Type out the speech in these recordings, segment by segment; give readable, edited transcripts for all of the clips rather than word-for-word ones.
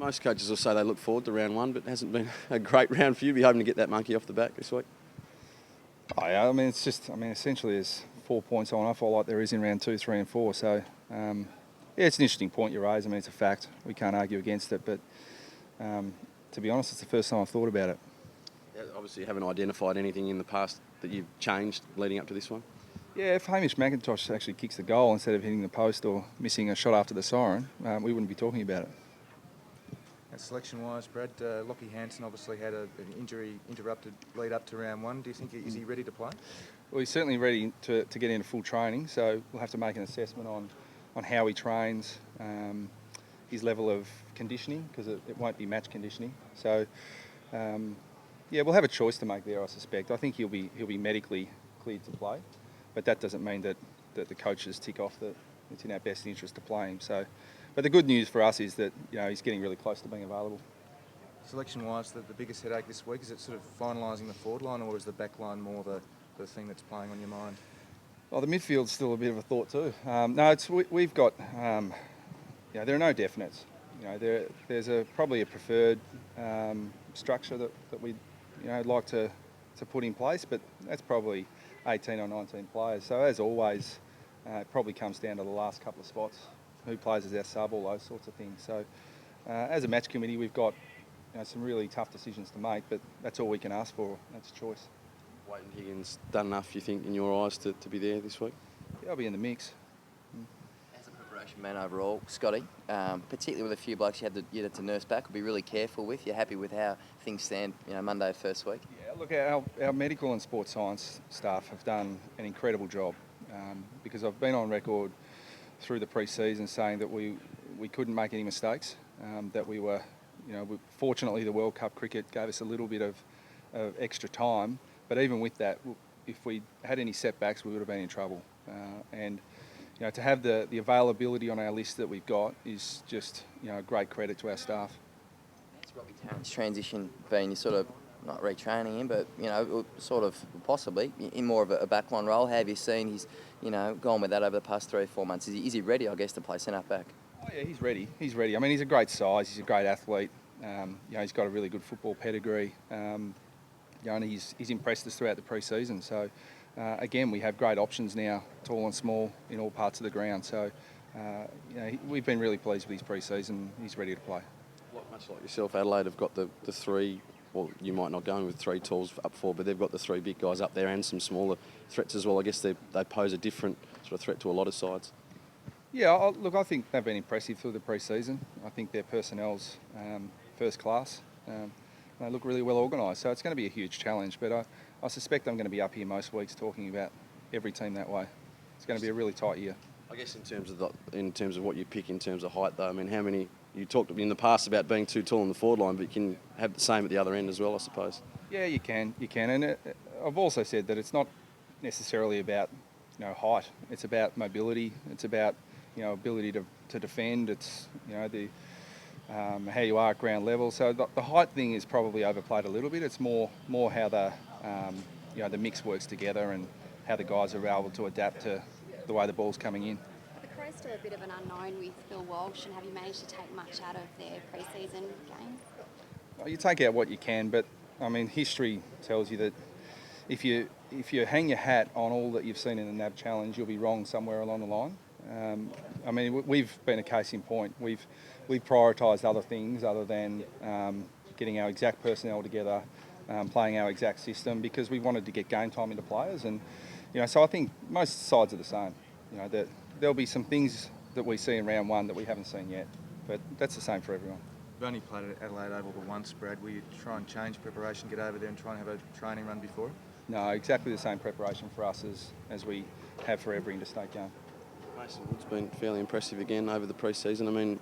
Most coaches will say they look forward to round one, but it hasn't been a great round for you. Be hoping to get that monkey off the back this week. Oh, yeah, essentially there's 4 points on offer like there is in round 2, 3 and 4. So, yeah, it's an interesting point you raise. It's a fact. We can't argue against it. But to be honest, it's the first time I've thought about it. Yeah, obviously, you haven't identified anything in the past that you've changed leading up to this one? Yeah, if Hamish McIntosh actually kicks the goal instead of hitting the post or missing a shot after the siren, we wouldn't be talking about it. Selection-wise, Brad, Lockie Hansen obviously had an injury-interrupted lead up to round 1. Do you think is he ready to play? Well, he's certainly ready to get into full training, so we'll have to make an assessment on how he trains, his level of conditioning, because it won't be match conditioning. So, yeah, we'll have a choice to make there, I suspect. I think he'll be medically cleared to play, but that doesn't mean that the coaches tick off that it's in our best interest to play him. So, but the good news for us is that he's getting really close to being available. Selection-wise, the biggest headache this week, is it sort of finalising the forward line, or is the back line more the thing that's playing on your mind? Well, the midfield's still a bit of a thought too. No, we've got, there are no definites. There's probably a preferred structure that we'd like to put in place, but that's probably 18 or 19 players. So as always, it probably comes down to the last couple of spots, who plays as our sub, all those sorts of things. So as a match committee, we've got some really tough decisions to make, but that's all we can ask for. That's a choice. Wayne Higgins done enough, you think, in your eyes to be there this week? Yeah, I'll be in the mix. As a preparation man overall, Scotty, particularly with a few blokes you had to nurse back, will be really careful with. You're happy with how things stand, Monday first week? Yeah, look, our medical and sports science staff have done an incredible job, because I've been on record through the pre-season saying that we couldn't make any mistakes, that we were, fortunately the World Cup cricket gave us a little bit of extra time, but even with that, if we had any setbacks, we would have been in trouble. And to have the availability on our list that we've got is just a great credit to our staff. It's Robbie Tarrant's transition been, you sort of not retraining him, but sort of possibly in more of a backline role. How have you seen he's gone with that over the past 3 or 4 months? Is he ready, I guess, to play centre back? Oh yeah, he's ready. He's ready. He's a great size. He's a great athlete. He's got a really good football pedigree. And he's impressed us throughout the pre-season. So again, we have great options now, tall and small, in all parts of the ground. So we've been really pleased with his pre-season. He's ready to play. Much like yourself, Adelaide have got the 3. Well, you might not go in with 3 talls up 4, but they've got the 3 big guys up there and some smaller threats as well. I guess they pose a different sort of threat to a lot of sides. Yeah, look, I think they've been impressive through the pre-season. I think their personnel's first class. They look really well organised, so it's going to be a huge challenge. But I suspect I'm going to be up here most weeks talking about every team that way. It's going to be a really tight year. I guess in terms of what you pick in terms of height, though, how many? You talked in the past about being too tall on the forward line, but you can have the same at the other end as well, I suppose. Yeah, you can, and I've also said that it's not necessarily about height. It's about mobility. It's about ability to defend. It's how you are at ground level. So the height thing is probably overplayed a little bit. It's more how the mix works together and how the guys are able to adapt to the way the ball's coming in. The Crows still a bit of an unknown with Bill Walsh, and have you managed to take much out of their pre-season games? Well, you take out what you can, but history tells you that if you hang your hat on all that you've seen in the NAB Challenge, you'll be wrong somewhere along the line. We've been a case in point. We've prioritised other things other than getting our exact personnel together, playing our exact system, because we wanted to get game time into players. And so I think most sides are the same. That there'll be some things that we see in round 1 that we haven't seen yet, but that's the same for everyone. You've only played at Adelaide Oval once, Brad. Will you try and change preparation, get over there and try and have a training run before it? No, exactly the same preparation for us as we have for every interstate game. Mason Wood's been fairly impressive again over the pre-season.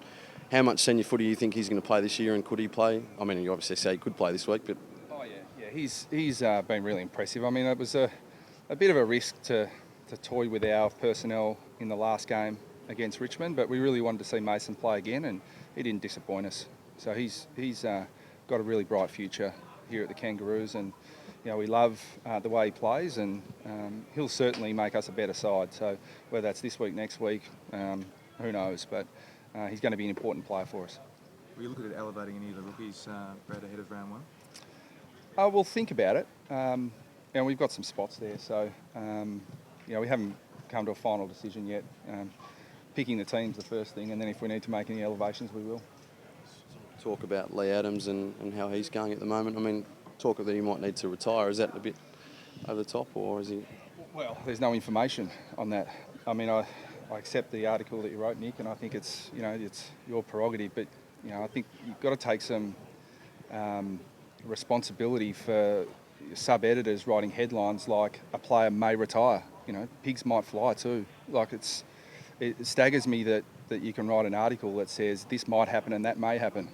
How much senior footy do you think he's going to play this year, and could he play? You obviously say he could play this week, but... Oh, yeah, he's been really impressive. It was a bit of a risk to toy with our personnel in the last game against Richmond, but we really wanted to see Mason play again, and he didn't disappoint us. So he's got a really bright future here at the Kangaroos, and we love the way he plays, and he'll certainly make us a better side. So whether that's this week, next week, who knows, but he's going to be an important player for us. Were you looking at elevating any of the rookies, Brad, ahead of round one? We'll think about it. And we've got some spots there, so we haven't come to a final decision yet. Picking the team's the first thing, and then if we need to make any elevations, we will. Talk about Lee Adams and how he's going at the moment. I mean, talk that he might need to retire. Is that a bit over the top, or is he? Well, there's no information on that. I mean, I accept the article that you wrote, Nick, and I think it's your prerogative. But I think you've got to take some responsibility for sub-editors writing headlines like "a player may retire." Pigs might fly too. Like it staggers me that you can write an article that says this might happen and that may happen.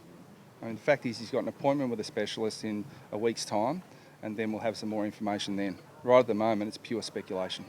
I mean, the fact is he's got an appointment with a specialist in a week's time, and then we'll have some more information then. Right at the moment, it's pure speculation.